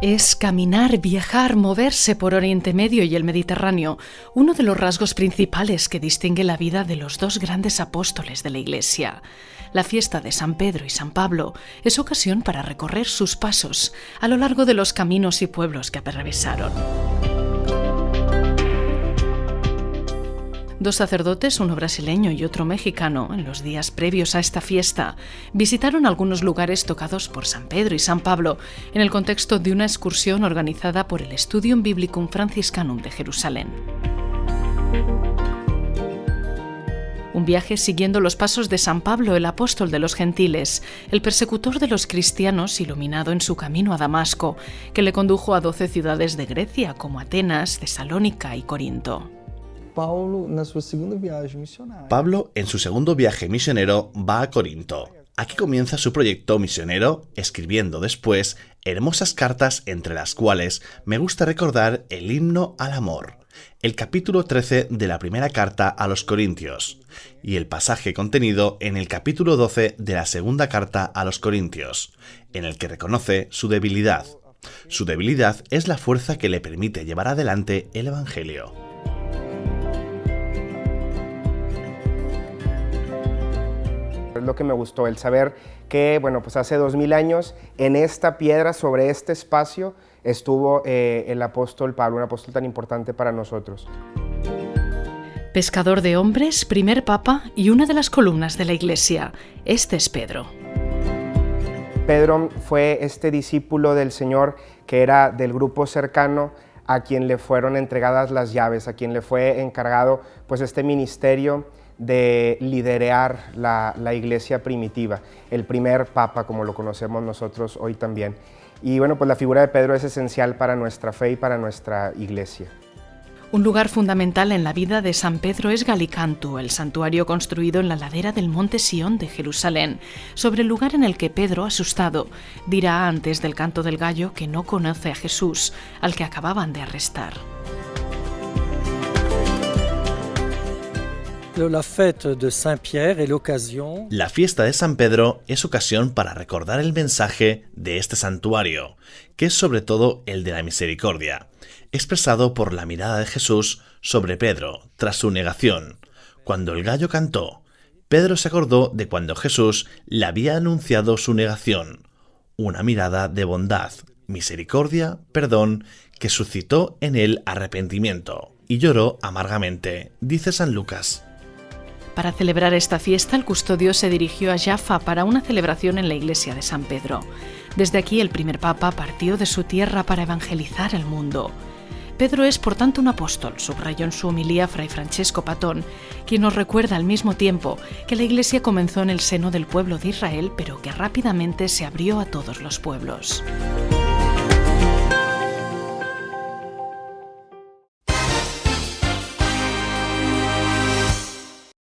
Es caminar, viajar, moverse por Oriente Medio y el Mediterráneo, uno de los rasgos principales que distingue la vida de los dos grandes apóstoles de la Iglesia. La fiesta de San Pedro y San Pablo es ocasión para recorrer sus pasos a lo largo de los caminos y pueblos que atravesaron. Dos sacerdotes, uno brasileño y otro mexicano, en los días previos a esta fiesta, visitaron algunos lugares tocados por San Pedro y San Pablo en el contexto de una excursión organizada por el Studium Biblicum Franciscanum de Jerusalén. Un viaje siguiendo los pasos de San Pablo, el apóstol de los gentiles, el persecutor de los cristianos iluminado en su camino a Damasco, que le condujo a 12 ciudades de Grecia como Atenas, Tesalónica y Corinto. Pablo, en su segundo viaje misionero, va a Corinto. Aquí comienza su proyecto misionero, escribiendo después hermosas cartas, entre las cuales me gusta recordar el himno al amor, el capítulo 13 de la primera carta a los Corintios, y el pasaje contenido en el capítulo 12 de la segunda carta a los Corintios, en el que reconoce su debilidad. Su debilidad es la fuerza que le permite llevar adelante el Evangelio. Es lo que me gustó, el saber que, pues hace 2000 años, en esta piedra, sobre este espacio, estuvo el apóstol Pablo, un apóstol tan importante para nosotros. Pescador de hombres, primer papa y una de las columnas de la Iglesia. Este es Pedro. Pedro fue este discípulo del Señor que era del grupo cercano, a quien le fueron entregadas las llaves, a quien le fue encargado este ministerio de liderar la iglesia primitiva, el primer papa como lo conocemos nosotros hoy también. Y la figura de Pedro es esencial para nuestra fe y para nuestra iglesia. Un lugar fundamental en la vida de San Pedro es Galicantu, el santuario construido en la ladera del monte Sión de Jerusalén, sobre el lugar en el que Pedro, asustado, dirá antes del canto del gallo que no conoce a Jesús, al que acababan de arrestar. La fiesta de San Pedro es ocasión para recordar el mensaje de este santuario, que es sobre todo el de la misericordia, expresado por la mirada de Jesús sobre Pedro tras su negación. Cuando el gallo cantó, Pedro se acordó de cuando Jesús le había anunciado su negación, una mirada de bondad, misericordia, perdón, que suscitó en él arrepentimiento, y lloró amargamente, dice San Lucas. Para celebrar esta fiesta, el custodio se dirigió a Jaffa para una celebración en la iglesia de San Pedro. Desde aquí, el primer papa partió de su tierra para evangelizar el mundo. Pedro es, por tanto, un apóstol, subrayó en su homilía Fray Francesco Patón, quien nos recuerda al mismo tiempo que la iglesia comenzó en el seno del pueblo de Israel, pero que rápidamente se abrió a todos los pueblos.